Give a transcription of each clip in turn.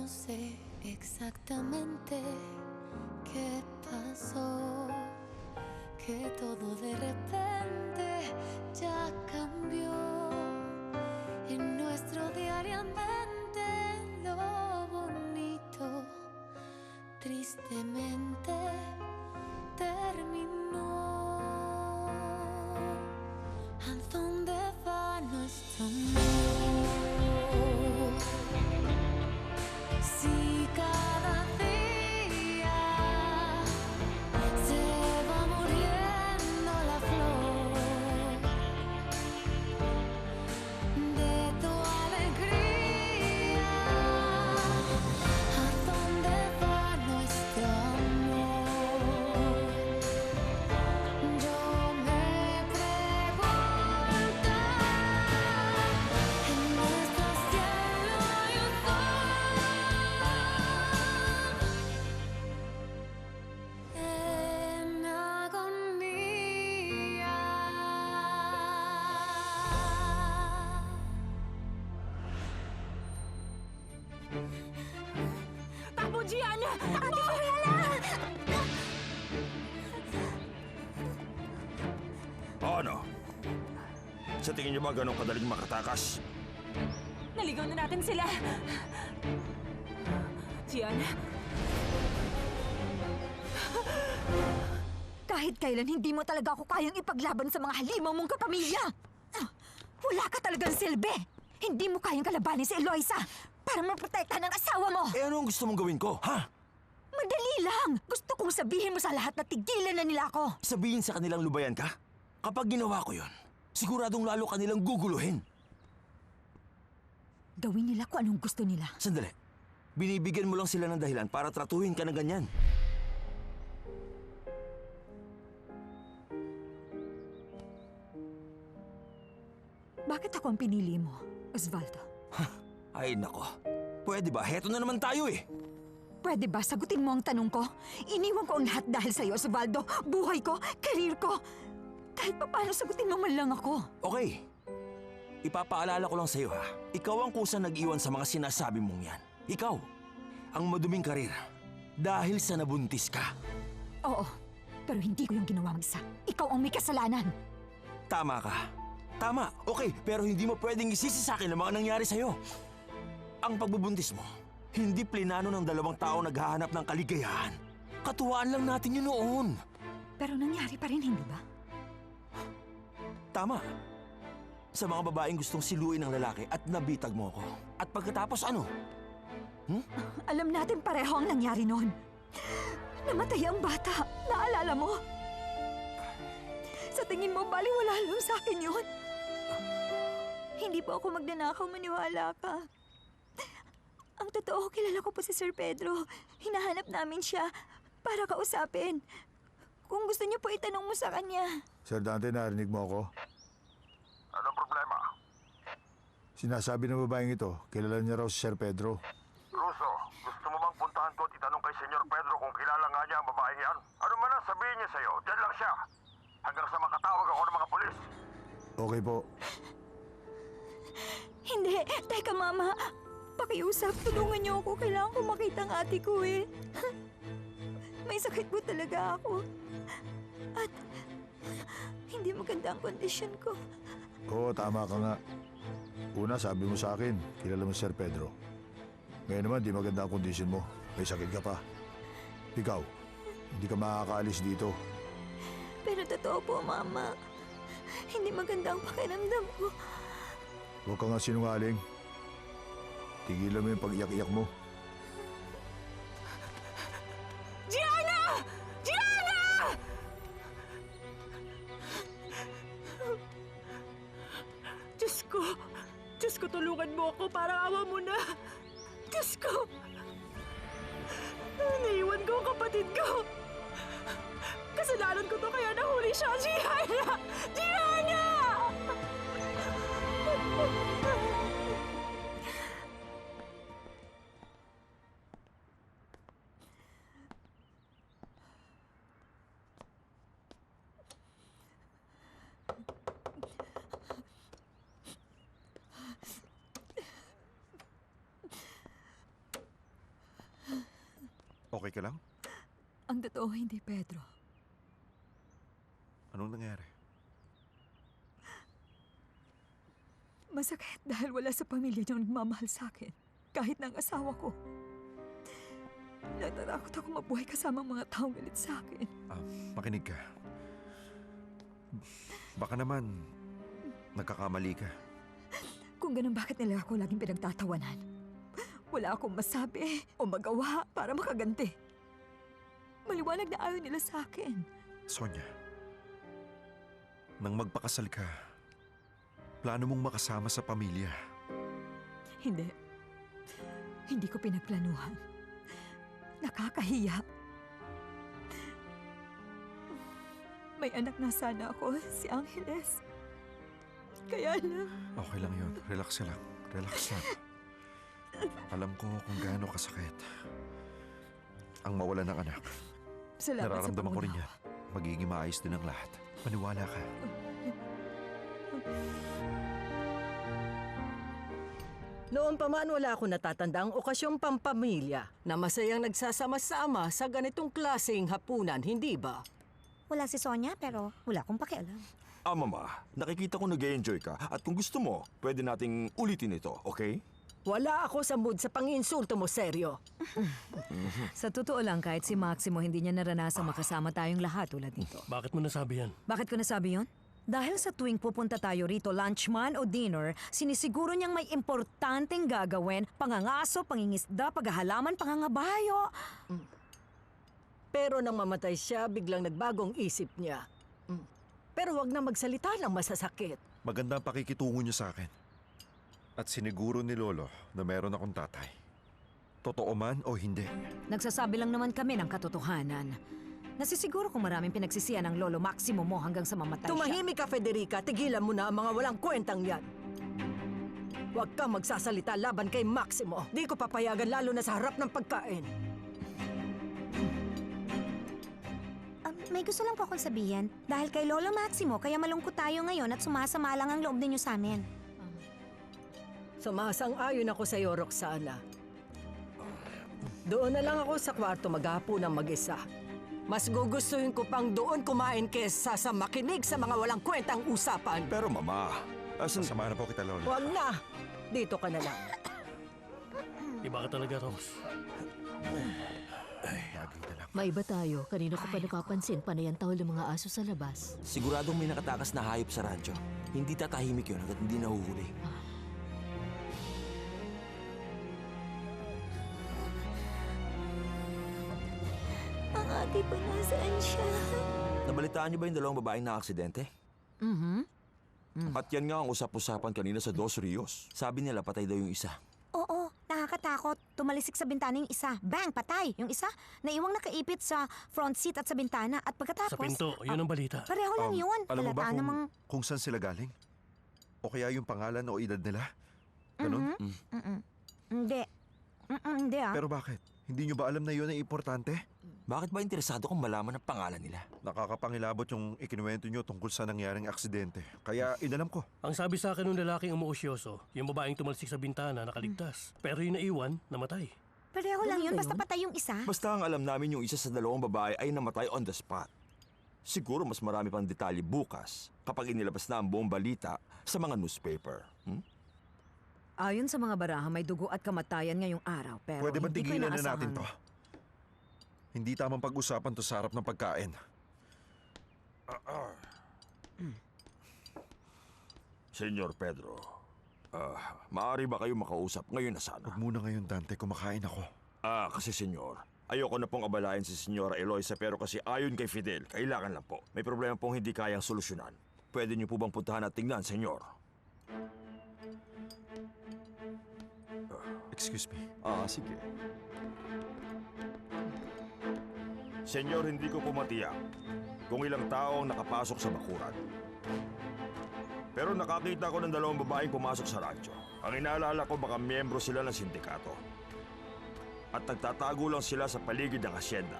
No sé exactamente qué pasó, que todo de repente ya cambió. En nuestro diariamente lo bonito tristemente terminó. ¿A dónde va nuestro amor? Si cada día se va muriendo la flor de tu alegría, ¿a dónde va nuestro amor? Yo me pregunto, en nuestro cielo hay un sol en agonía. Takbo, Gian! Takbo! Ano? Sa tingin niyo ba ganun kadaling makatakas? Naligaw na natin sila! Gian? Kahit kailan hindi mo talaga ako kayang ipaglaban sa mga halimaw mong kapamilya! Wala ka talagang silbi! Hindi mo kayang kalabanin si Eloisa para maprotektahan ang asawa mo! Eh ano ang gusto mong gawin ko, ha? Madali lang! Gusto kong sabihin mo sa lahat na tigilan na nila ako! Sabihin sa kanilang lubayan ka? Kapag ginawa ko yon, siguradong lalo kanilang guguluhin. Gawin nila kung anong gusto nila. Sandali. Binibigyan mo lang sila ng dahilan para tratuhin ka ng ganyan. Bakit ako ang pinili mo, Osvaldo? Ay nako. Pwede ba? Heto na naman tayo eh. Pwede ba sagutin mo ang tanong ko? Iniwan ko ang lahat dahil sa'yo, Osvaldo. Buhay ko, karir ko. Kahit pa paano sagutin mo man lang ako. Okay. Ipapaalala ko lang sa'yo ha. Ikaw ang kusang nag-iwan sa mga sinasabi mong yan. Ikaw, ang maduming karir. Dahil sa nabuntis ka. Oo, pero hindi ko yung ginawa mag-isa. Ikaw ang may kasalanan. Tama ka. Tama, okay, pero hindi mo pwedeng isisi sa akin ang mga nangyari sa'yo. Ang pagbubuntis mo, hindi plinano ng dalawang tao naghahanap ng kaligayahan. Katuwaan lang natin yun noon. Pero nangyari pa rin, hindi ba? Tama. Sa mga babaeng gustong siluin ng lalaki at nabitag mo ako. At pagkatapos ano? Alam natin pareho ang nangyari noon. Namatay ang bata. Naalala mo? Sa tingin mo, baliwala lang sa akin yun. Hindi po ako magnanakaw, maniwala ka. Ang totoo, kilala ko po si Sir Pedro. Hinahanap namin siya para kausapin. Kung gusto niyo po, itanong mo sa kanya. Sir Dante, narinig mo ako? Anong problema? Sinasabi ng babaeng ito, kilala niya raw si Sir Pedro. Russo, gusto mo bang puntahan ko at itanong kay Senyor Pedro kung kilala nga niya ang babaeng yan? Ano man ang sabihin niya sa'yo, dyan lang siya. Hanggang sa makatawag ako ng mga pulis. Okay po. Hindi, teka mama. Pakiusap, tulungan niyo ako. Kailangan ko makita ang ate ko eh. May sakit po talaga ako. At hindi maganda ang kondisyon ko. Oo, tama ka nga. Una, sabi mo sa akin, kilala mo si Sir Pedro. Ngayon naman, di maganda ang kondisyon mo. May sakit ka pa. Ikaw, hindi ka makakaalis dito. Pero totoo po, mama. Hindi maganda ang pakiramdam ko. Huwag ka nga sinungaling. Tigilan mo yung pag-iyak-iyak mo. Gianna! Gianna! Diyos ko, tulungan mo ako. Parang awa mo na. Diyos ko! Naiwan ko ang kapatid ko. Kasalanan ko to kaya nahuli siya. Gianna! Gianna! Okay ka lang? Ang totoo, hindi, Pedro. Anong nangyari? Masakit dahil wala sa pamilya niyong nagmamahal sa akin. Kahit ng asawa ko. Natatakot ako mabuhay kasama ang mga taong galit sa akin. Makinig ka. Baka naman, nagkakamali ka. Kung ganun, bakit nila ako laging pinagtatawanan? Wala akong masabi o magawa para makaganti. Maliwanag na ayaw nila sa akin. Sonia, nang magpakasal ka, plano mong makasama sa pamilya. Hindi. Hindi ko pinagplanuhan. Nakakahiya. May anak na sana ako, si Angeles. Kaya lang, Okay lang yun. Relax ka lang. Relax lang. Alam ko kung gaano kasakit ang mawalan ng anak. salamat sa Nararamdaman ko rin pangunawa. yan. Magiging maayos din ang lahat. Maniwala ka. Noon pa man wala akong natatanda ang okasyong pampamilya na masayang nagsasama-sama sa ganitong klaseng hapunan, hindi ba? Wala si Sonia pero wala akong pakialam. Mama, nakikita ko nag-enjoy ka at kung gusto mo, pwede nating ulitin ito, okay? Wala ako sa mood sa pang-insulto mo, seryo. Sa totoo lang, kahit si Maximo hindi niya naranasang makasama tayong lahat tulad nito. Bakit mo nasabi yan? Bakit ko nasabi yon? Dahil sa tuwing pupunta tayo rito, lunch man o dinner, sinisiguro niyang may importanteng gagawin, pangangaso, pangingisda, paghahalaman, pangangabayo. Pero nang mamatay siya, biglang nagbagong isip niya. Pero wag na magsalita ng masasakit. Maganda ang pakikitungo niyo sa akin. At siniguro ni Lolo na meron akong tatay. Totoo man o hindi. Nagsasabi lang naman kami ng katotohanan. Nasisiguro kung maraming pinagsisiyan ng Lolo Maximo mo hanggang sa mamatay siya. Tumahimik ka, Federica. Tigilan mo na ang mga walang kwentang yan. Huwag kang magsasalita laban kay Maximo. Di ko papayagan lalo na sa harap ng pagkain. May gusto lang po akong sabihin. Dahil kay Lolo Maximo, kaya malungkot tayo ngayon at sumasama lang ang loob ninyo sa amin. Sumasang-ayon ako sa iyo, Roxana. Doon na lang ako sa kwarto maghapon ng mag-isa. Mas gugustuhin ko pang doon kumain kesa sa makinig sa mga walang kwentang usapan. Pero Mama, Sasamahan na po kita, Lola. Huwag na! Dito ka na lang. Iba ka talaga, Rose. Lagi na lang. Maiba tayo. Kanina ko pa napapansin, panayan tahol ng mga aso sa labas. siguradong may nakatakas na hayop sa radyo. Hindi tatahimik yun hanggat hindi nahuhuli. Ang ate ko nasaan siya? Nabalitaan niyo ba yung dalawang babaeng na aksidente? At yan nga ang usap-usapan kanina sa Dos Rios. Sabi nila patay daw yung isa. Oo, nakakatakot. Tumalisik sa bintana yung isa. Bang! Patay! Yung isa, naiwang nakaipit sa front seat at sa bintana. At pagkatapos... Sa pinto, yun ang balita. Pareho lang yun. Alam mo ba Halata namang... kung saan sila galing? O kaya yung pangalan o edad nila? Ganon? Hindi. Hindi ah. Pero bakit? Hindi nyo ba alam na yun ay importante? Bakit ba interesado kong malaman ang pangalan nila? Nakakapangilabot yung ikinuwento nyo tungkol sa nangyaring aksidente. Kaya inalam ko. Ang sabi sa akin ng lalaking umuusyoso, yung babaeng tumalsik sa bintana nakaliligtas. Pero yung naiwan, namatay. Pareho lang yun. Basta patay yung isa. Basta ang alam namin yung isa sa dalawang babae ay namatay on the spot. Siguro mas marami pang detalye bukas kapag inilabas na ang buong balita sa mga newspaper. Ayon sa mga baraha, may dugo at kamatayan ngayong araw. Pero Pwede ba hindi ko tigilan na inaasahan. natin to? Hindi tamang pag-usapan to sa harap ng pagkain. Senyor Pedro, maaari ba kayo makausap ngayon na sana? Huwag muna ngayon, Dante. Kumakain ako. Kasi senyor, ayoko na pong abalayan si Senyora Eloisa pero kasi ayon kay Fidel, kailangan lang po. May problema pong hindi kayang solusyonan. Pwede niyo po bang puntahan at tingnan, senyor? Excuse me. Sige. Senyor, hindi ko po matiyak kung ilang tao ang nakapasok sa bakuran. Pero nakakita ko ng dalawang babaeng pumasok sa radyo. Ang inaalala ko baka miyembro sila ng sindikato. At nagtatago lang sila sa paligid ng asyenda.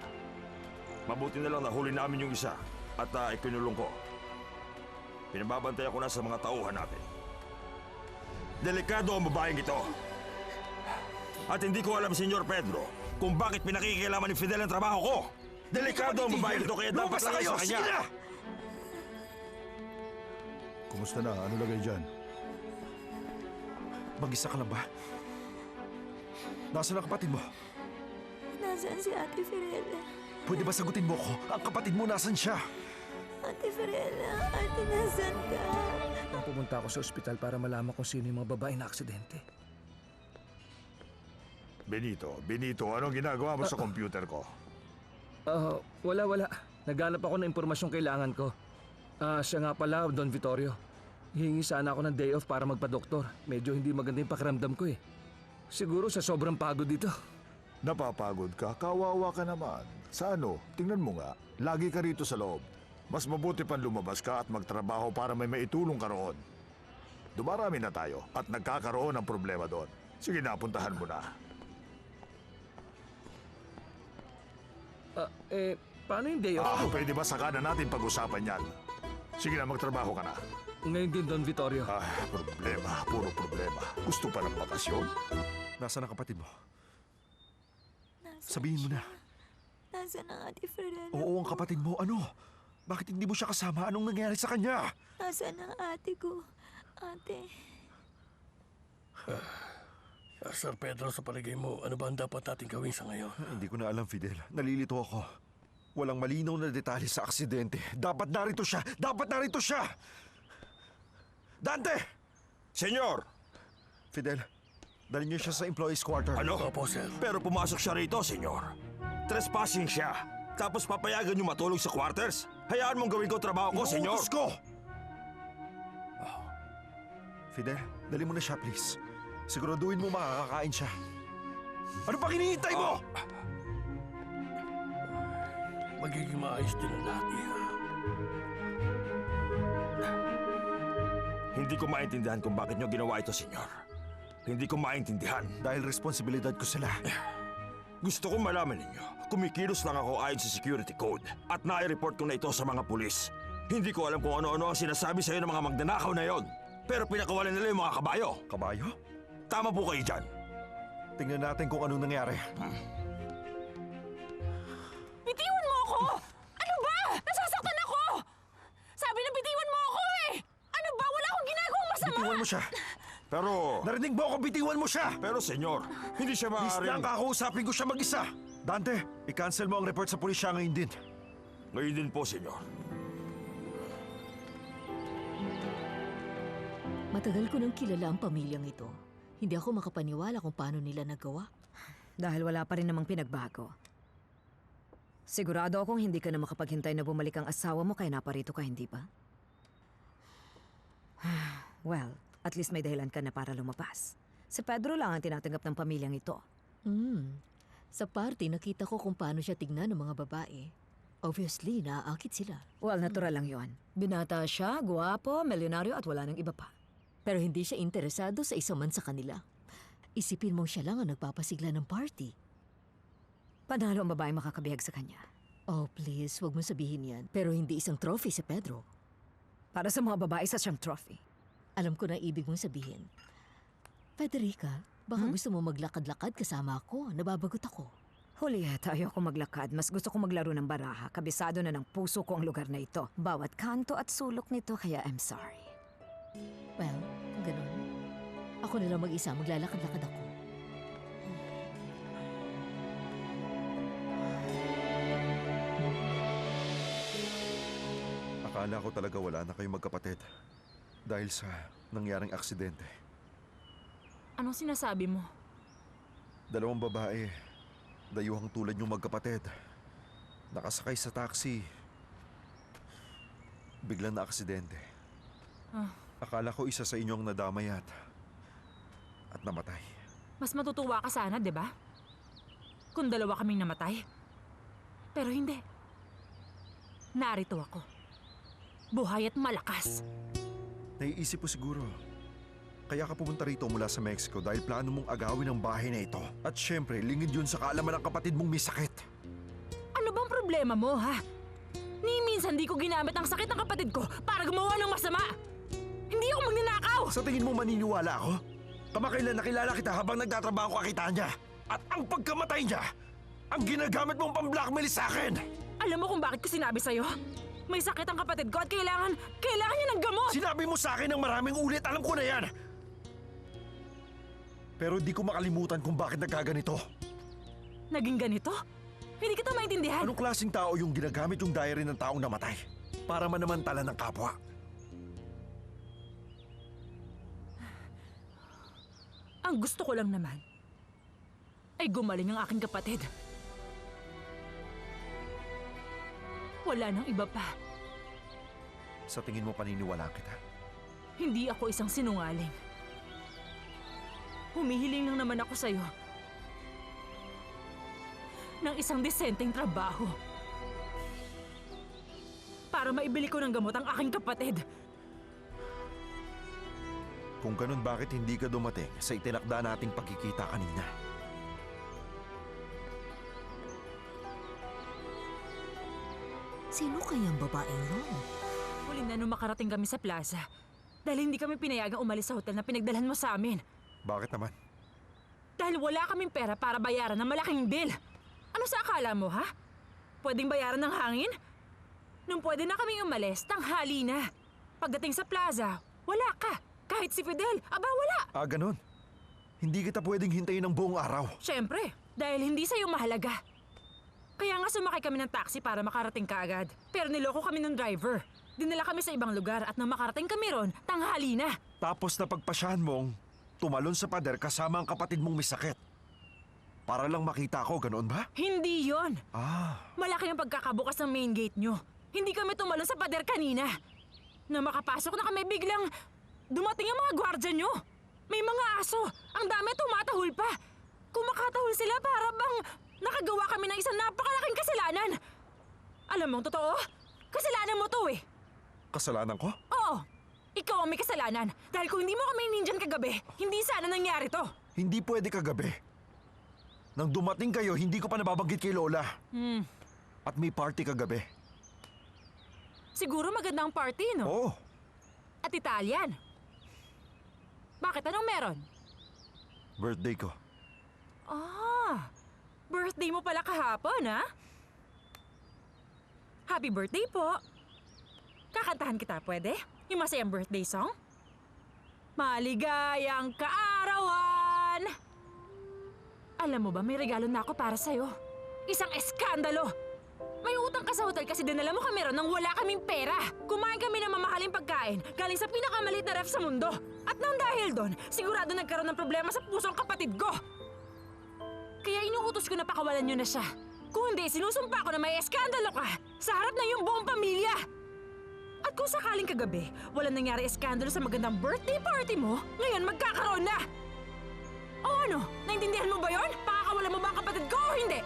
Mabuti na lang nahuli namin yung isa at ikinulong ko. Pinababantay ako na sa mga tauhan natin. Delikado ang babaeng ito. At hindi ko alam, Senyor Pedro, kung bakit pinakikialaman ni Fidel ang trabaho ko. Delikado ang babae ito kaya dapat lang sa kanya. Sige na! Kumusta na? Ano lagay dyan? Mag-isa ka lang ba? Nasaan ang kapatid mo? Nasaan si Ate Fiorella? Pwede ba sagutin mo ko? Ang kapatid mo, nasan siya? Ate Fiorella, Ate, nasaan ka? Pumunta ako sa ospital para malaman kung sino yung mga babae na aksidente. Benito, anong ginagawa mo sa computer ko? Wala. Naghanap ako ng impormasyong kailangan ko. Siya nga pala, Don Vittorio. Hihingi sana ako ng day off para magpa-doktor. Medyo hindi maganda yung pakiramdam ko eh. Siguro sa sobrang pagod dito. Napapagod ka? Kawawa ka naman. Sa ano? Tingnan mo nga. Lagi ka rito sa loob. Mas mabuti pang lumabas ka at magtrabaho para may maitulong ka roon. Dumarami na tayo at nagkakaroon ng problema doon. Sige na, puntahan mo na. Paano yung day off? Pwede ba saka na natin pag-usapan yan? Sige na, magtrabaho ka na. Ngayon din, Don Vittorio. Problema, puro problema. Gusto pa ng bakasyon? Nasaan ang kapatid mo? Sabihin mo na. Nasaan ang Ate Fiorella? Oo, ang kapatid mo. Ano? Bakit hindi mo siya kasama? Anong nangyari sa kanya? Nasaan ang ate ko? Ate. Sir Pedro, sa palagay mo, ano ba ang dapat natin gawin sa ngayon? Hindi ko na alam, Fidel. Nalilito ako. Walang malinaw na detalye sa aksidente. Dapat narito siya! Dapat narito siya! Dante! Senyor! Fidel, dalhin niyo siya sa employees' quarter. Ano? Opo, sir. Pero pumasok siya rito, senyor. Trespassing siya. Tapos papayagan niyo matulog sa quarters. Hayaan mong gawin ko trabaho ko, senyor. Inuutos ko! Fidel, dali mo na siya, please. Siguraduhin mo makakakain siya. Ano pa hinihintay mo? Magiging maayos din ang lahat niya. Hindi ko maintindihan kung bakit niyo ginawa ito, senyor. Hindi ko maintindihan. Dahil responsibilidad ko sila. Gusto kong malaman ninyo, kumikilos lang ako ayon sa security code at nai-report ko na ito sa mga pulis. Hindi ko alam kung ano-ano ang sinasabi sa iyo ng mga magnanakaw na yon. Pero pinakawalan nila yung mga kabayo. Kabayo? Tama po kayo dyan. Tingnan natin kung anong nangyari. Bitiwan mo ako! Ano ba? Nasasaktan ako! Sabi na bitiwan mo ako eh! Ano ba? Wala akong ginagawang masama! Bitiwan mo siya. Pero... Narinig mo ako, bitiwan mo siya! Pero senyor, hindi siya Please maaaring... lang, kakausapin ko siya mag-isa. Dante, i-cancel mo ang report sa pulisya ngayon din. Ngayon din po, senyor. Matagal ko nang kilala ang pamilyang ito. Hindi ako makapaniwala kung paano nila nagawa. Dahil wala pa rin namang pinagbago. Sigurado akong hindi ka na makapaghintay na bumalik ang asawa mo kaya naparito ka, hindi ba? Well, at least may dahilan ka na para lumapas. Si Pedro lang ang tinatanggap ng pamilyang ito. Sa party, nakita ko kung paano siya tignan ng mga babae. Obviously, naaakit sila. Well, natural lang yon. Binata siya, guwapo, milyonaryo at wala nang iba pa. Pero hindi siya interesado sa isa man sa kanila. Isipin mong siya lang ang nagpapasigla ng party. Panalo ang babae makakabihag sa kanya. Oh, please, wag mo sabihin yan. Pero hindi isang trophy si Pedro. Para sa mga babae sa siyang trophy. Alam ko na ibig mong sabihin. Federica, baka gusto mo maglakad-lakad kasama ako. Nababagot ako. Julieta, ayoko maglakad. Mas gusto ko maglaro ng baraha. Kabisado na ng puso ko ang lugar na ito. Bawat kanto at sulok nito, kaya I'm sorry. Well, ganun. Ako na lang mag-isa, maglalakad-lakad ako. Akala ko talaga wala na kayong magkapatid. Dahil sa nangyaring aksidente. Anong sinasabi mo? Dalawang babae, dayuhang tulad yung magkapatid. Nakasakay sa taxi. Biglang na aksidente. Akala ko isa sa inyo ang nadamay at namatay. Mas matutuwa ka sana, di ba? Kung dalawa kaming namatay. Pero hindi. Narito ako. Buhay at malakas. Naiisip po siguro. Kaya ka pumunta rito mula sa Mexico dahil plano mong agawin ang bahay na ito. At syempre, lingid yun sa kaalaman ng kapatid mong may sakit. Ano bang problema mo, ha? Ni minsan di ko ginamit ang sakit ng kapatid ko para gumawa ng masama. Hindi ako magnanakaw! Sa tingin mo maniniwala ako? Kamakailan nakilala kita habang nagtatrabaho kakita niya. At ang pagkamatay niya, Ang ginagamit mong pang-blackmail sa akin! Alam mo kung bakit ko sinabi sa'yo? May sakit ang kapatid ko at kailangan niya ng gamot! Sinabi mo sa akin ng maraming ulit, alam ko na yan! Pero di ko makalimutan kung bakit nagkaganito. Naging ganito? Hindi kita maintindihan. Anong klaseng tao yung ginagamit yung diary ng taong namatay? Para manamantala ng kapwa. Ang gusto ko lang naman ay gumaling ang aking kapatid. Wala nang iba pa. Sa tingin mo paniniwalaan kita? Hindi ako isang sinungaling. Humihiling lang naman ako sa'yo ng isang desenteng trabaho para maibili ko ng gamot ang aking kapatid. Kung ganun, bakit hindi ka dumating sa itinakda nating pagkikita kanina? Sino kayang babaeng yun? Huli na nung makarating kami sa plaza dahil hindi kami pinayagang umalis sa hotel na pinagdalhan mo sa amin. Bakit naman? Dahil wala kaming pera para bayaran ng malaking bill. Ano sa akala mo, ha? Pwedeng bayaran ng hangin? Nung pwede na kaming umalis, tanghali na. Pagdating sa plaza, wala ka. Kahit si Fidel, aba wala. Ah, ganun. Hindi kita pwedeng hintayin ng buong araw. Siyempre, dahil hindi sa'yo mahalaga. Kaya nga sumakay kami ng taxi para makarating ka agad. Pero niloko kami ng driver. Dinala kami sa ibang lugar at nang makarating kami ron, tanghali na. Tapos napagpasyahan mong tumalon sa pader kasama ang kapatid mong may sakit. Para lang makita ko, ganoon ba? Hindi yon. Ah, Malaki ang pagkakabukas ng main gate nyo. Hindi kami tumalon sa pader kanina. Nang makapasok na kami biglang dumating ang mga gwardya nyo. May mga aso. Ang dami tumatahol pa. Kumakatahol sila para bang nakagawa kami ng isang napakalaking kasalanan. Alam mong totoo? Kasalanan mo to eh. kasalanan ko? Oo. Ikaw ang may kasalanan. Dahil kung hindi mo kami nindyan kagabi, hindi sana nangyari to. Hindi pwede kagabi. Nang dumating kayo, hindi ko pa nababanggit kay Lola. At may party kagabi. Siguro magandang party, no? Oo. At Italian. Bakit? Anong meron? Birthday ko. Ah, birthday mo pala kahapon, ha? Happy birthday po. Kakantahan kita, pwede? Yung masayang birthday song? Maligayang kaarawan! Alam mo ba, may regalo na ako para sa'yo. Isang eskandalo! May utang ka sa hotel kasi dinala mo kami ron nang wala kaming pera. Kumain kami ng mamahaling pagkain galing sa pinakamaliit na ref sa mundo. At nang dahil doon, sigurado nagkaroon ng problema sa pusong kapatid ko. Kaya inuutos ko na pakawalan nyo na siya. Kung hindi, sinusumpa ko na may eskandalo ka sa harap ng iyong buong pamilya. At kung sakaling kagabi, walang nangyari eskandalo sa magandang birthday party mo, ngayon magkakaroon na! O ano? Naintindihan mo ba yon? Pakakawalan mo ba ang kapatid ko o hindi?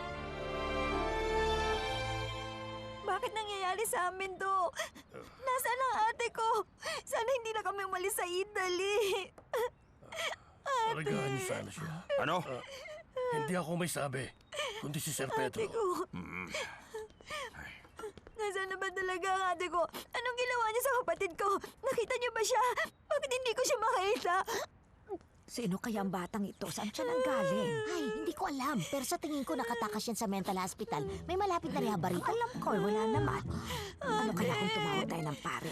Bakit nangyayari sa amin to? Nasaan ang ate ko? Sana hindi na kami umalis sa Italy. Alagaan niyo sana siya. Ano? Hindi ako may sabi, kundi si Sir Pedro. Ate ko. Nasaan na ba talaga ang ate ko? Anong ginawa niya sa kapatid ko? Nakita niyo ba siya? Bakit hindi ko siya makita? Sino kaya ang batang ito? Saan siya nanggaling? Ay, hindi ko alam. Pero sa tingin ko nakatakas yan sa mental hospital. May malapit na rehab rito. Alam ko, wala naman. Ano kaya kung tumawag tayo ng pare?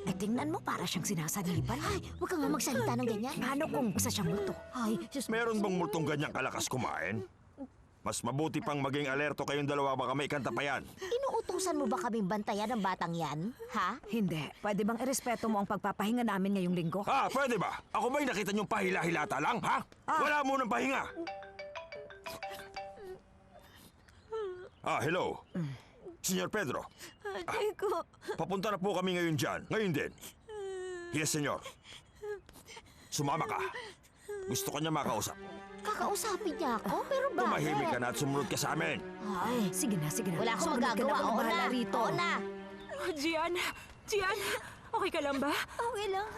Eh, tingnan mo, para siyang sinasaniban. Ay, huwag ka nga magsalita ng ganyan. Paano kung isa siyang multo? Ay, Diyos. Meron bang multong ganyang kalakas kumain? Mas mabuti pang maging alerto kayong dalawa, baka may kanta pa yan. Inuutusan mo ba kaming bantayan ng batang yan? Ha? Hindi. Pwede bang irespeto mo ang pagpapahinga namin ngayong linggo? Ha, pwede ba? Ako ba'y nakita niyong pahila-hilata lang, ha? Wala mo ng pahinga. Hello. Senyor Pedro. Ate ko. Papunta na po kami ngayon dyan. Ngayon din. Yes, senyor. Sumama ka. Gusto ko niya makausap. Kakausapin niya ako? Pero bakit? Tumahimik ka na at sumunod ka sa amin. Ay, sige na, sige na. Wala akong Sumunod ka magagawa. ako Oo bahala na. rito. Oo na. Gian! Gian! Okay ka lang ba? Okay lang.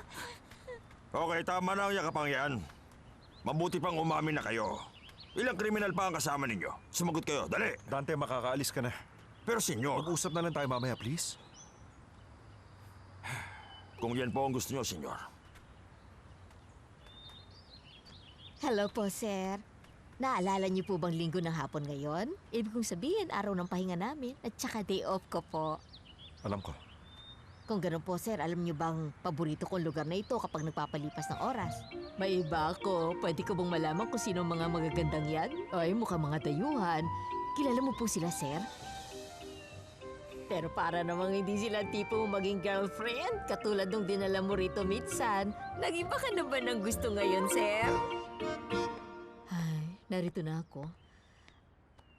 Okay, tama na ang yakapang yan. Mabuti pang umamin na kayo. Ilang kriminal pa ang kasama ninyo? Sumagot kayo, dali. Dante, makakaalis ka na. Pero senyor, Mag-usap na lang tayo mamaya, please. kung yan po ang gusto niyo, senyor. Hello po, sir. Naalala niyo po bang linggo ng hapon ngayon? Ibig kong sabihin, araw ng pahinga namin at saka day off ko po. Alam ko. Kung ganun po, sir, alam niyo bang paborito kong lugar na ito kapag nagpapalipas ng oras? May iba ako. Pwede ko bang malaman kung sino ang mga magagandang yan? Ay, mukhang mga dayuhan. Kilala mo po sila, sir? Pero para namang hindi sila tipo maging girlfriend, katulad nung dinala mo rito minsan. Nag-iba ka na ba ng gusto ngayon, sir? Ay, narito na ako.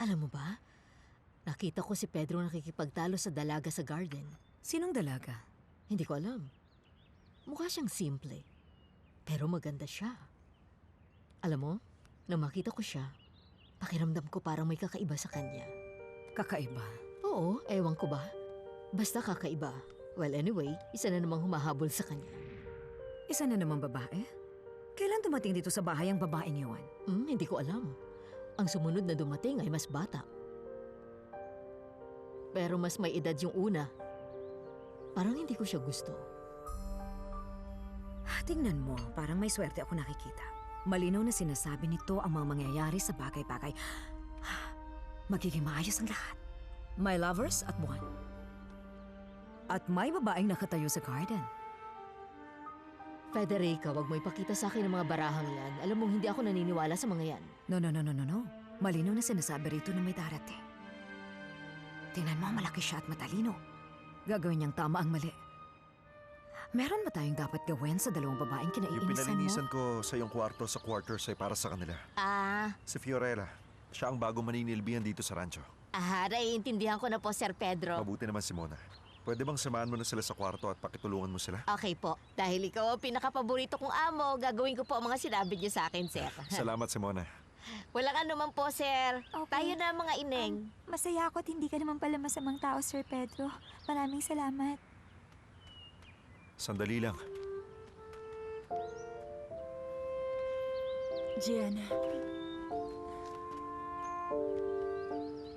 Alam mo ba, nakita ko si Pedro nakikipagtalo sa dalaga sa garden. Sinong dalaga? Hindi ko alam. Mukha siyang simple. Pero maganda siya. Alam mo, nang makita ko siya, pakiramdam ko parang may kakaiba sa kanya. Kakaiba? Oo, ewan ko ba. Basta kakaiba. Well, anyway, isa na namang humahabol sa kanya. Isa na namang babae? Kailan dumating dito sa bahay ang babaeng iyon? Hindi ko alam. Ang sumunod na dumating ay mas bata. Pero mas may edad yung una. Parang hindi ko siya gusto. Tingnan mo, parang may swerte ako nakikita. Malinaw na sinasabi nito ang mga mangyayari sa bagay-bagay. Magiging maayos ang lahat. My lovers at one. At may babaeng nakatayo sa garden. Federica, wag mo ipakita sa akin ang mga barahang yan. Alam mong hindi ako naniniwala sa mga yan. No. Malinaw na sinasabi rito na may darating. Tingnan mo, malaki siya at matalino. Gagawin niyang tama ang mali. Meron ba tayong dapat gawin sa dalawang babaeng Yung kinaiinisan mo? pinalinisan ko sa iyong kwarto sa quarters ay para sa kanila. Si Fiorella. Siya ang bagong maninilbihan dito sa rancho. Naiintindihan ko na po, Sir Pedro. Mabuti naman si Mona. Pwede bang samahan mo na sila sa kwarto at pakitulungan mo sila? Okay po. Dahil ikaw ang pinakapaborito kong amo, gagawin ko po ang mga sinabi niyo sa akin, Sir. Salamat, Simona. Walang anuman po, Sir. Okay. Tayo na, mga ineng. Masaya ako at hindi ka naman pala masamang tao, Sir Pedro. Maraming salamat. Sandali lang. Gianna.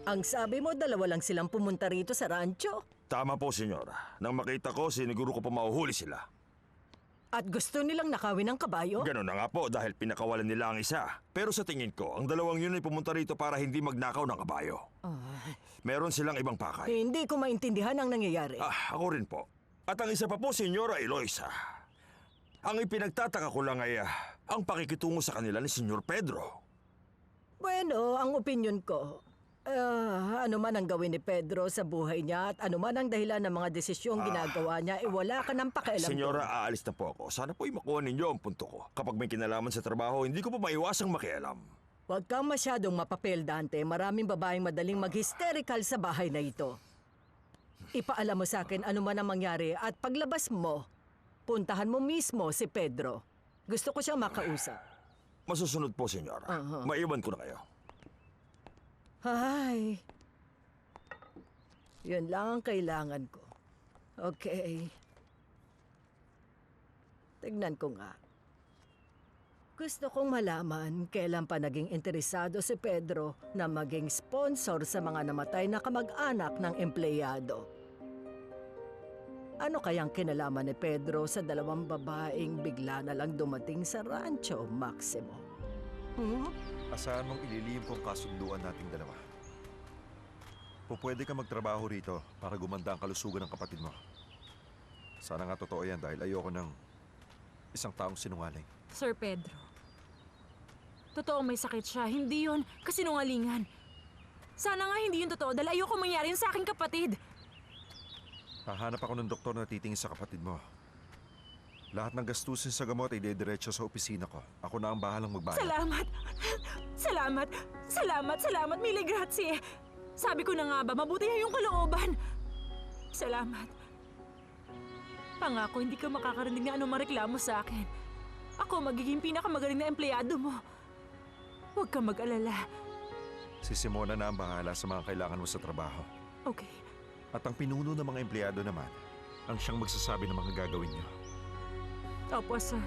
Ang sabi mo, dalawa lang silang pumunta rito sa rancho. Tama po, senyora. Nang makita ko, siniguro ko pa mahuhuli sila. At gusto nilang nakawin ng kabayo? Ganun na nga po dahil pinakawalan nila ang isa. Pero sa tingin ko, ang dalawang yun ay pumunta rito para hindi magnakaw ng kabayo. Meron silang ibang pakay. Hindi ko maintindihan ang nangyayari. Ako rin po. At ang isa pa po, Senyora Eloisa. Ang ipinagtataka ko lang ay ang pakikitungo sa kanila ni Senyor Pedro. Bueno, ang opinyon ko, ano man ang gawin ni Pedro sa buhay niya at ano man ang dahilan ng mga desisyong ginagawa niya, wala ka ng pakialam. Senyora, aalis na po ako. Sana po makuha ninyo ang punto ko. Kapag may kinalaman sa trabaho, hindi ko po maiwasang makialam. Huwag kang masyadong mapapel, Dante. Maraming babaeng madaling mag-hysterical sa bahay na ito. Ipaalam mo sa akin ano man ang mangyari at paglabas mo, puntahan mo mismo si Pedro. Gusto ko siyang makausap. Masusunod po, Senyora. Maiwan ko na kayo. Ay, yun lang ang kailangan ko. Okay. Tignan ko nga. Gusto kong malaman kailan pa naging interesado si Pedro na maging sponsor sa mga namatay na kamag-anak ng empleyado. Ano kayang kinalaman ni Pedro sa dalawang babaeng bigla na lang dumating sa rancho, Maximo? Asahan mong ililihim kong kasunduan nating dalawa. Pupwede ka magtrabaho rito para gumanda ang kalusugan ng kapatid mo. Sana nga totoo yan dahil ayoko ng isang taong sinungaling. Sir Pedro. Totoo may sakit siya. Hindi yun kasinungalingan. Sana nga hindi yun totoo dahil ayoko mangyari yun sa aking kapatid. Hahanap ako ng doktor na titingin sa kapatid mo. Lahat ng gastusin sa gamot ay dediretso sa opisina ko. Ako na ang bahalang magbayad. Salamat. Mille grazie. Sabi ko na nga ba, mabuti yung kalooban. Salamat. Pangako, hindi ka makakarinig na anong mareklamo sa akin. Ako magiging pinakamagaling na empleyado mo. Huwag ka mag-alala. Si Simona na ang bahala sa mga kailangan mo sa trabaho. Okay. At ang pinuno ng mga empleyado naman, ang siyang magsasabi ng mga gagawin niyo. Opo, sir.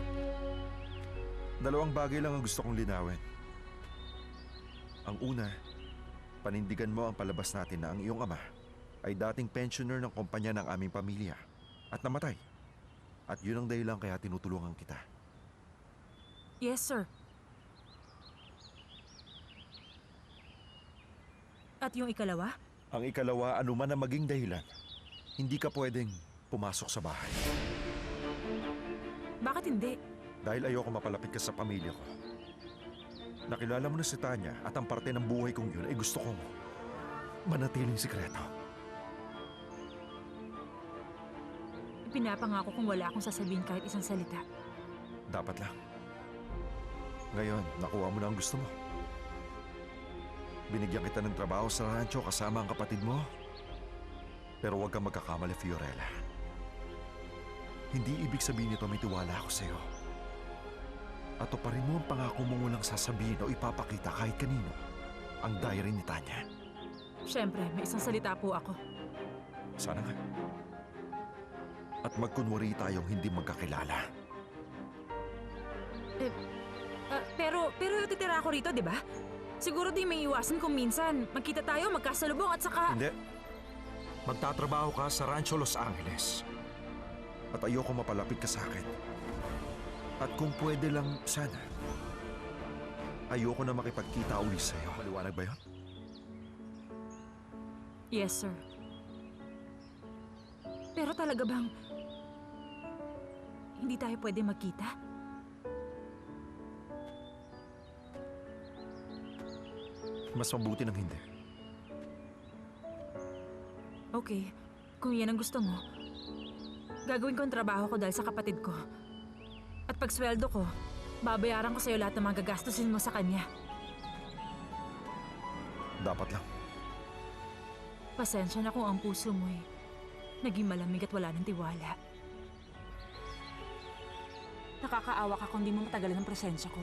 Dalawang bagay lang ang gusto kong linawin. Ang una, panindigan mo ang palabas natin na ang iyong ama ay dating pensioner ng kumpanya ng aming pamilya at namatay. At yun ang dahilan kaya tinutulungan kita. Yes, sir. At yung ikalawa? Ang ikalawa, anuman ang maging dahilan, hindi ka pwedeng pumasok sa bahay. Bakit hindi? Dahil ayoko mapalapit ka sa pamilya ko. Nakilala mo na si Tanya at ang parte ng buhay kong yun ay gusto kong manatiling sikreto. Ipinapangako kung wala akong sasabihin kahit isang salita. Dapat lang. Ngayon, nakuha mo na ang gusto mo. Binigyan kita ng trabaho sa rancho kasama ang kapatid mo. Pero huwag kang magkakamali, Fiorella. Hindi ibig sabihin nito may tiwala ako sa'yo. At tuparin mo ang pangako mong walang sasabihin o ipapakita kahit kanino ang diary ni Tanya. Siyempre, may isang salita po ako. Sana nga. At magkunwari tayong hindi magkakilala. Pero titira ako rito, di ba? Siguro di may iwasan kung minsan magkita tayo, magkasalubong at saka... Hindi. Magtatrabaho ka sa Rancho Los Angeles. At ayoko mapalapit ka sa akin. At kung pwede lang, sana, ayoko na makipagkita uli sa'yo. Maliwanag ba yun? Yes, sir. Pero talaga bang hindi tayo pwede magkita? Mas mabuti ng hindi. Okay, kung yan ang gusto mo, gagawin ko ang trabaho ko dahil sa kapatid ko. At pag sweldo ko, babayaran ko sa'yo lahat ng mga gagastusin mo sa kanya. Dapat lang. Pasensya na kung ang puso mo naging malamig at wala ng tiwala. Nakakaawa ka kung di mo matagalan ang presensya ko.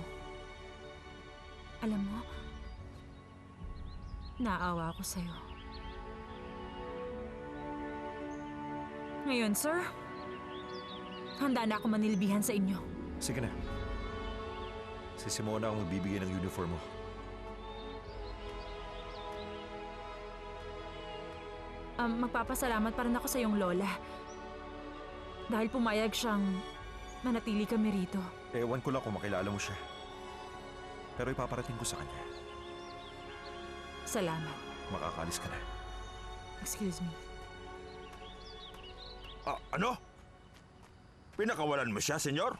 Alam mo, naawa ako sa'yo. Ngayon, sir, handa na ako manilbihan sa inyo. Sige na. Si Simona ang magbibigay ng uniform mo. Magpapasalamat pa rin ako sa iyong lola. Dahil pumayag siyang manatili kami rito. Ewan ko lang kung makilala mo siya. Pero ipaparating ko sa kanya. Salamat. Makakalis ka na. Excuse me. Ano? Pinakawalan mo siya, senyor?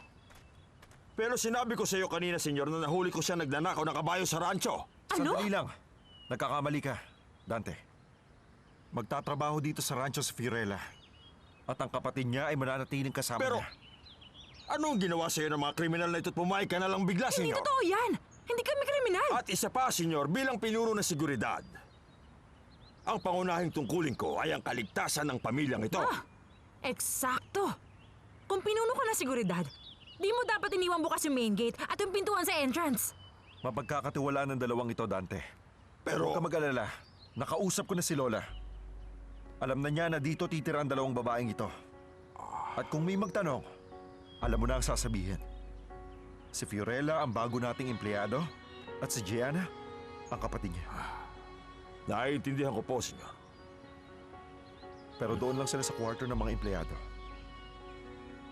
Pero sinabi ko sa iyo kanina, senyor, na nahuli ko siya nagnanakaw ng kabayo sa rancho. Sandali lang. Nagkakamali ka, Dante. Magtatrabaho dito sa rancho sa Fiorella. At ang kapatid niya ay mananatiling kasama Pero, niya. anong ginawa sa iyo ng mga kriminal na ito't pumayag ka na lang bigla, Hindi senyor? totoo yan! Hindi kami kriminal! At isa pa, senyor, bilang pinuro ng seguridad, ang pangunahing tungkulin ko ay ang kaligtasan ng pamilyang ito. Eksakto! Kung pinuno ko na seguridad, di mo dapat iniwan bukas yung main gate at yung pintuan sa entrance. Mapagkakatiwalaan ng dalawang ito, Dante. Pero... Huwag ka mag-alala. Nakausap ko na si Lola. Alam na niya na dito titira ang dalawang babaeng ito. At kung may magtanong, alam mo na ang sasabihin. Si Fiorella ang bago nating empleyado at si Gianna ang kapatid niya. Naiintindihan ko po, senyor. Pero doon lang sila sa kwarto ng mga empleyado.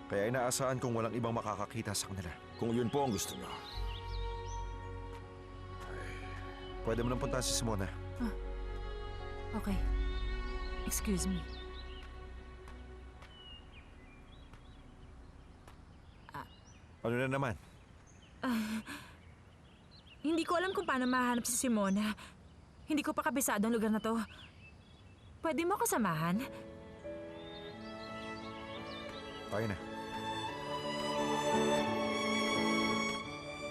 Kaya inaasahan kong walang ibang makakakita sa kanila. Kung yun po ang gusto niyo. Pwede mo nang punta si Simona. Okay. Excuse me. Ano na naman? Hindi ko alam kung paano mahanap si Simona. Hindi ko pa kabisado ang lugar na to. Pwede mo ako samahan? Tayo na.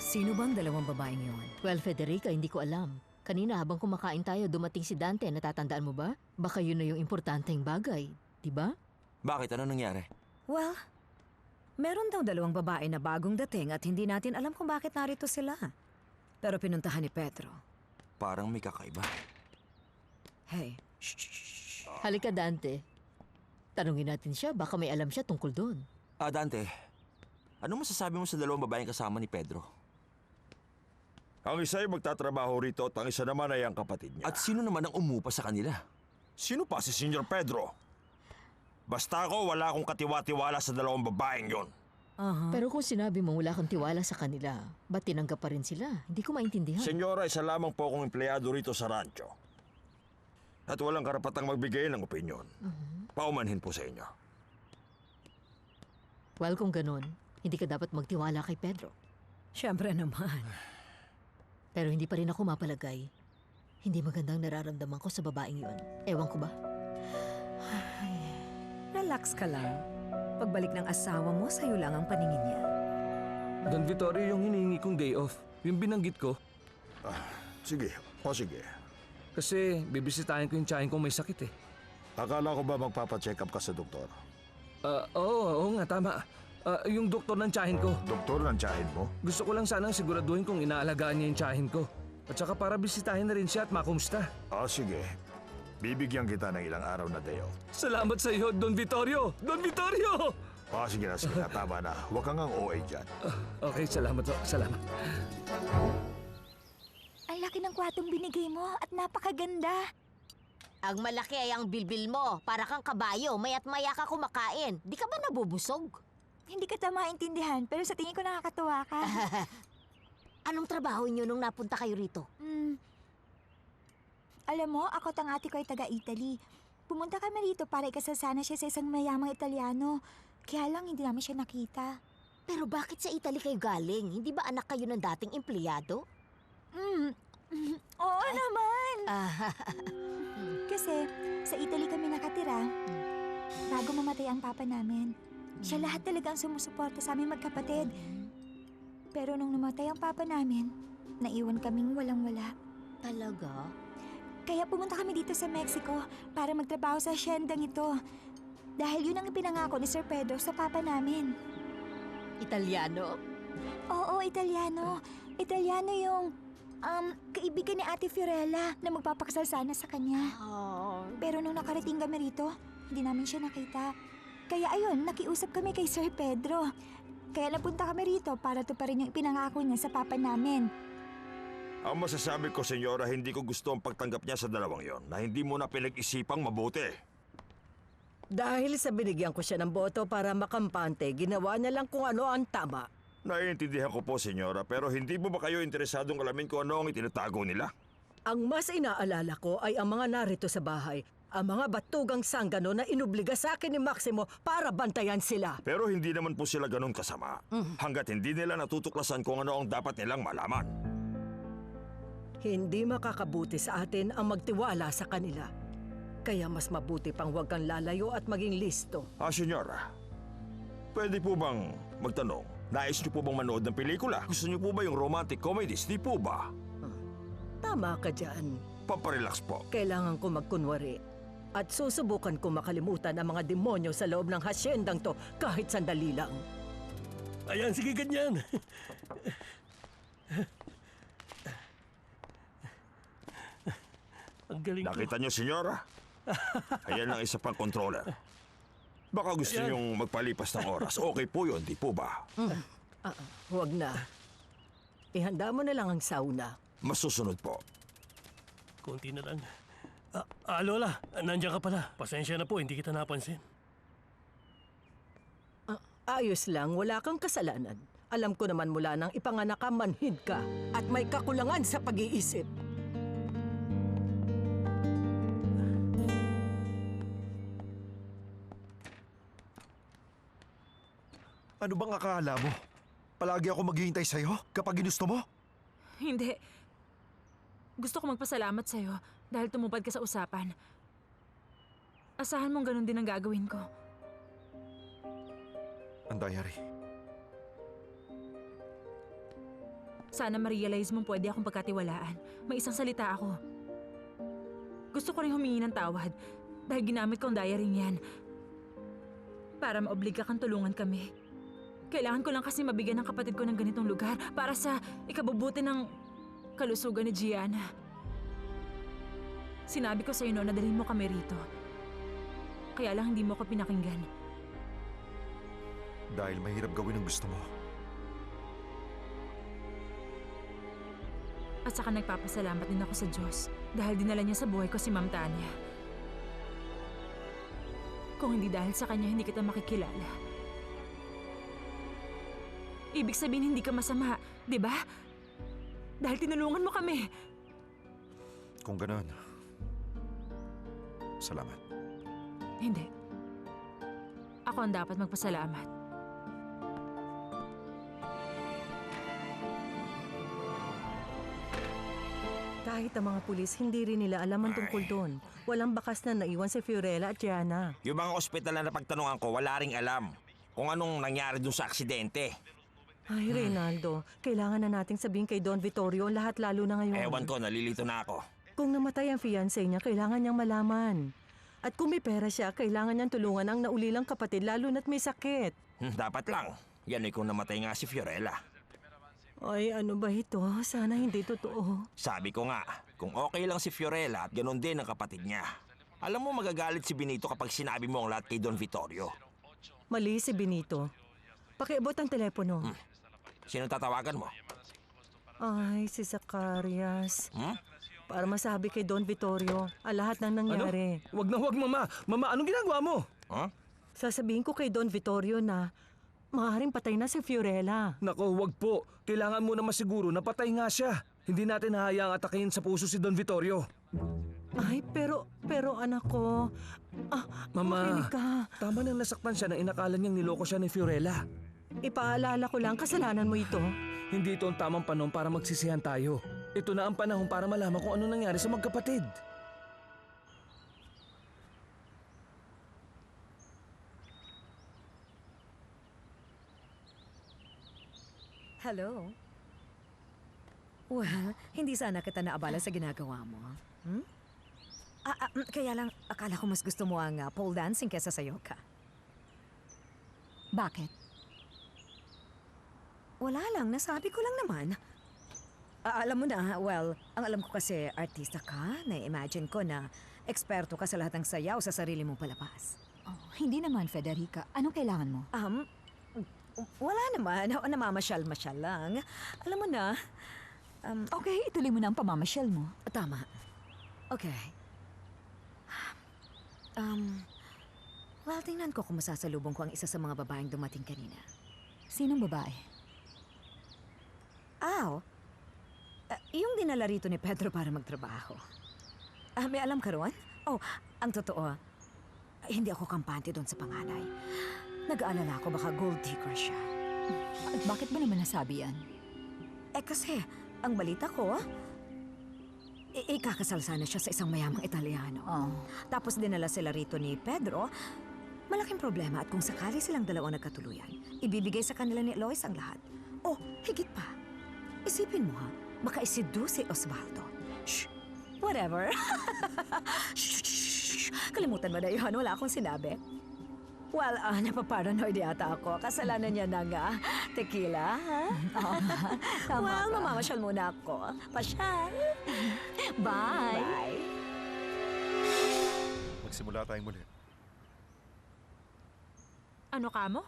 Sino bang dalawang babaeng yun? Well, Federica, hindi ko alam. Kanina habang kumakain tayo, dumating si Dante. Natatandaan mo ba? Baka yun na yung importanteng bagay. Di ba? Bakit? Ano nangyari? Well, meron daw dalawang babae na bagong dating at hindi natin alam kung bakit narito sila. Pero pinuntahan ni Pedro. Parang may kakaiba. Hey, Halika, Dante. Tanungin natin siya. Baka may alam siya tungkol doon. Dante, ano masasabi mo sa dalawang babaeng kasama ni Pedro? Ang isa ay magtatrabaho rito at ang isa naman ay ang kapatid niya. At sino naman ang umupa sa kanila? Sino pa si Senyor Pedro? Basta ako, wala akong katiwa-tiwala sa dalawang babaeng yon. Pero kung sinabi mo wala kang tiwala sa kanila, ba't tinanggap pa rin sila? Hindi ko maintindihan. Senyora, isa lamang po akong empleyado rito sa rancho. At walang karapatang magbigay ng opinyon. Paumanhin po sa inyo. Well, kung ganun, hindi ka dapat magtiwala kay Pedro. Siyempre naman. Pero hindi pa rin ako mapalagay. Hindi magandang nararamdaman ko sa babaeng yun. Ewan ko ba? Relax ka lang. Pagbalik ng asawa mo, sa'yo lang ang paningin niya. Don Vittorio yung hinihingi kong day off. Yung binanggit ko. Sige, sige. Kasi bibisitahin ko yung tiyahin kong may sakit eh. Akala ko ba magpapacheck up ka sa doktor? Oo nga, tama. Yung doktor ng tiyahin ko. Doktor ng tiyahin mo? Gusto ko lang sanang siguraduhin kung inaalagaan niya yung tiyahin ko. At saka para bisitahin na rin siya at makumusta. Sige. Bibigyan kita ng ilang araw na day off. Salamat sa iyo, Don Vittorio! Don Vittorio! Sige na, tama na. Huwag kang ang OA dyan. Okay, salamat. Salamat. Ang laki ng kwartong binigay mo at napakaganda. Ang malaki ay ang bilbil mo. Para kang kabayo, maya't maya ka kumakain. Di ka ba nabubusog? Hindi ka maintindihan, pero sa tingin ko nakakatuwa ka. Anong trabaho niyo nung napunta kayo rito? Alam mo, ako at ang ate ko ay taga-Italy. Pumunta kami rito para ikasasana siya sa isang mayamang Italiano. Kaya lang hindi namin siya nakita. Pero bakit sa Italy kayo galing? Hindi ba anak kayo ng dating empleyado? Oo naman! Kasi sa Italy kami nakatira bago mamatay ang papa namin. Siya lahat talaga ang sumusuporta sa aming magkapatid. Pero nung namatay ang papa namin, naiwan kaming walang-wala. Talaga? Kaya pumunta kami dito sa Mexico para magtrabaho sa haciendang ito. Dahil yun ang ipinangako ni Sir Pedro sa papa namin. Italiano? Oo, Italiano. Italiano yung kaibigan ni Ate Fiorella na magpapakasal sana sa kanya. Pero nung nakarating kami rito, hindi namin siya nakita. Kaya ayun, nakiusap kami kay Sir Pedro. Kaya napunta kami rito para tuparin yung ipinangako niya sa papa namin. Ang masasabi ko, senyora, hindi ko gusto ang pagtanggap niya sa dalawang yon na hindi mo na pinag-isipang mabuti. Dahil sa binigyan ko siya ng boto para makampante, ginawa niya lang kung ano ang tama. Naiintindihan ko po, senyora, pero hindi mo ba kayo interesadong alamin kung ano ang itinatago nila? Ang mas inaalala ko ay ang mga narito sa bahay. Ang mga batugang sanggano na inubliga sa akin ni Maximo para bantayan sila. Pero hindi naman po sila ganun kasama. Hanggat hindi nila natutuklasan kung ano ang dapat nilang malaman. Hindi makakabuti sa atin ang magtiwala sa kanila. Kaya mas mabuti pang huwag kang lalayo at maging listo. Senyora, pwede po bang magtanong? Nais niyo po bang manood ng pelikula? Gusto niyo po ba yung romantic comedies? Di po ba? Tama ka dyan. Paparelax po. Kailangan ko magkunwari. At susubukan ko makalimutan ang mga demonyo sa loob ng hasyendang to kahit sandali lang. Ayan, sige ganyan. Ang galing ko. Nakita niyo, senyora? Ayan ang isa pang controller. Baka gusto Ayan. niyong magpalipas ng oras. Okay po yun, di po ba? Huwag na. Ihanda mo na lang ang sauna. Masusunod po. Konti na lang. Lola, nandiyan ka pala. Pasensya na po, hindi kita napansin. Ayos lang, wala kang kasalanan. Alam ko naman mula nang ipanganak ka, manhid ka. At may kakulangan sa pag-iisip. Ano bang akala mo? Palagi ako maghihintay sa'yo kapag ginusto mo? Hindi. Gusto ko magpasalamat sa'yo dahil tumupad ka sa usapan. Asahan mong ganun din ang gagawin ko. Ang diary. Sana ma-realize mong pwede akong pagkatiwalaan. May isang salita ako. Gusto ko rin humingi ng tawad dahil ginamit ko ang diary niyan para maobliga kang tulungan kami. Kailangan ko lang kasi mabigyan ng kapatid ko ng ganitong lugar para sa ikabubuti ng kalusugan ni Gianna. Sinabi ko sa'yo noon na dalhin mo kami rito. Kaya lang hindi mo ko pinakinggan. Dahil mahirap gawin ang gusto mo. At saka nagpapasalamat din ako sa Diyos dahil dinala niya sa buhay ko si Ma'am Tanya. Kung hindi dahil sa kanya, hindi kita makikilala. Ibig sabihin hindi ka masama, di ba? Dahil tinulungan mo kami. Kung ganun, magpasalamat. Hindi. Ako ang dapat magpasalamat. Kahit ang mga pulis, hindi rin nila alam ang tungkol doon. Walang bakas na naiwan si Fiorella at Gianna. Yung mga ospital na napagtanungan ko, wala ring alam kung anong nangyari dun sa aksidente. Ay, Reynaldo, kailangan na nating sabihin kay Don Vittorio ang lahat lalo na ngayon. Ewan ko, nalilito na ako. Kung namatay ang fiancé niya, kailangan niyang malaman. At kung may pera siya, kailangan niyang tulungan ang naulilang kapatid lalo na't may sakit. Dapat lang. Yan ay kung namatay nga si Fiorella. Ay, ano ba ito? Sana hindi totoo. Sabi ko nga, kung okay lang si Fiorella at ganun din ang kapatid niya. Alam mo magagalit si Benito kapag sinabi mo ang lahat kay Don Vittorio. Mali si Benito. Pakiabot ang telepono. Sino tatawagan mo? Ay, si Zacarias. Hmm? Para masabi kay Don Vittorio ang lahat ng nangyari. Wag na wag, Mama. Mama, anong ginagawa mo? Huh? Sasabihin ko kay Don Vittorio na maaaring patay na si Fiorella. Nako, wag po. Kailangan mo na masiguro na patay nga siya. Hindi natin hahayaang atakihin sa puso si Don Vittorio. Ay, pero anak ko. Mama, makinig ka. tama nang nasaktan siya na inakala niyang niloko siya ni Fiorella. Ipaalala ko lang, kasalanan mo ito. Hindi ito ang tamang panahon para magsisihan tayo. Ito na ang panahon para malaman kung ano nangyari sa magkapatid. Hello? Well, hindi sana kita naabala sa ginagawa mo. Hmm? Kaya lang, akala ko mas gusto mo ang pole dancing kesa sa yoga. Bakit? Wala lang, nasabi ko lang naman. Alam mo na, well, ang alam ko kasi artista ka, na-imagine ko na eksperto ka sa lahat ng sayaw sa sarili mong palabas. Oh, hindi naman, Federica. Anong kailangan mo? Wala naman. Namamasyal-masyal lang. Alam mo na, Okay, ituloy mo na ang pamamasyal mo. tama. Okay. Well, tingnan ko kung masasalubong ko ang isa sa mga babaeng dumating kanina. Sinong babae? Yung dinala rito ni Pedro para magtrabaho. May alam ka ron? Oh, ang totoo, hindi ako kampante doon sa panganay. Nag-aalala ako baka gold digger siya. At bakit mo naman nasabi yan? Kasi, ang balita ko, ikakasal sana siya sa isang mayamang Italiano. Tapos dinala sila rito ni Pedro. Malaking problema at kung sakali silang dalawang nagkatuluyan, ibibigay sa kanila ni Eloise ang lahat. Oh, higit pa. Isipin mo ha, makaisidus si Osvaldo. Shh! Whatever. Shh! Kalimutan mo na yun, wala akong sinabi. Well, napaparanoid yata ako. Kasalanan niya na nga. Tequila, ha? Tama Well, ka. mamamasyal muna ako. Pasyal. Bye. Bye. Magsimula tayong muli. Ano ka mo?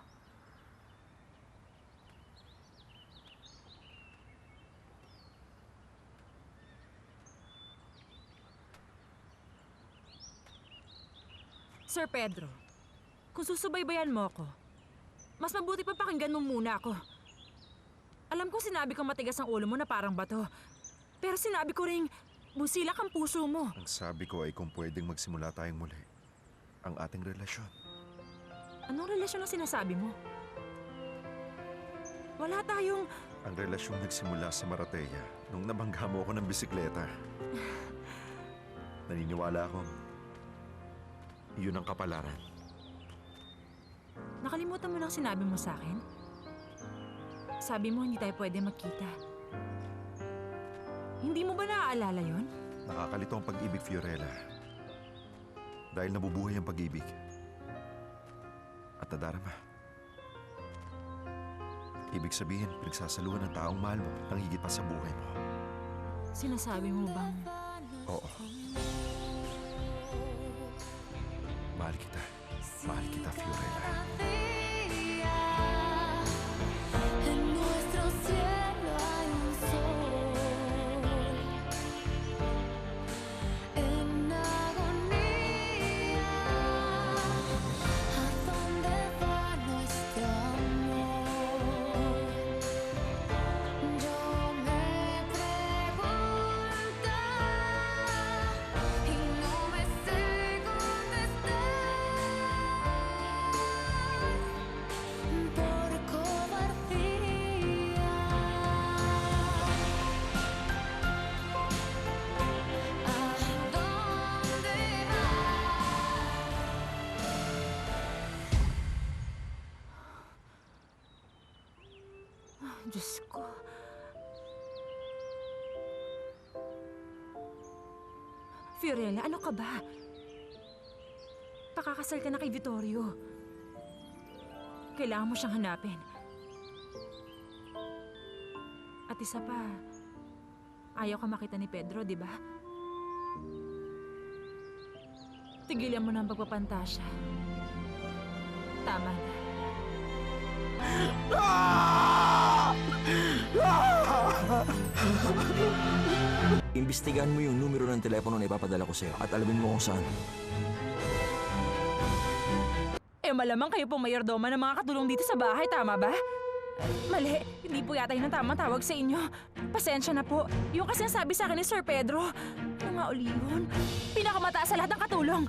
Sir Pedro, kung susubaybayan mo ako, mas mabuti pa pakinggan mo muna ako. Alam ko sinabi ko matigas ang ulo mo na parang bato. Pero sinabi ko ring busilak ang puso mo. Ang sabi ko ay kung pwedeng magsimula tayong muli ang ating relasyon. Anong relasyon ang sinasabi mo? Wala tayong... Ang relasyon nagsimula sa Maratea nung nabangga mo ako ng bisikleta. Naniniwala akong yun ang kapalaran. Nakalimutan mo lang sinabi mo sa akin? Sabi mo hindi tayo pwede magkita. Hindi mo ba naaalala yon? Nakakalito ang pag-ibig, Fiorella. Dahil nabubuhay ang pag-ibig. At nadarama. Ibig sabihin, pinagsasaluhan ng taong mahal mo nang higit pa sa buhay mo. Sinasabi mo bang... Oo. Mahal kita. Mahal kita, Fiorella. En nuestro cielo hay un sol en agonía. ¿A dónde va nuestro amor? Yo me pregunto y no me sé cómo Fiorella, ano ka ba? Pakakasal ka na kay Vittorio. Kailangan mo siyang hanapin. At isa pa, ayaw ka makita ni Pedro, di ba? Tigilan mo na ang pagpapantasya. Tama na. Imbestigahan mo yung numero ng telepono na ipapadala ko sa'yo at alamin mo kung saan. Malamang kayo pong mayordoma ng mga katulong dito sa bahay, tama ba? Mali, hindi po yata yun ang tamang tawag sa inyo. Pasensya na po. Yung kasi sabi sa akin ni Sir Pedro. Ano nga uli yun? Pinakamataas sa lahat ng katulong.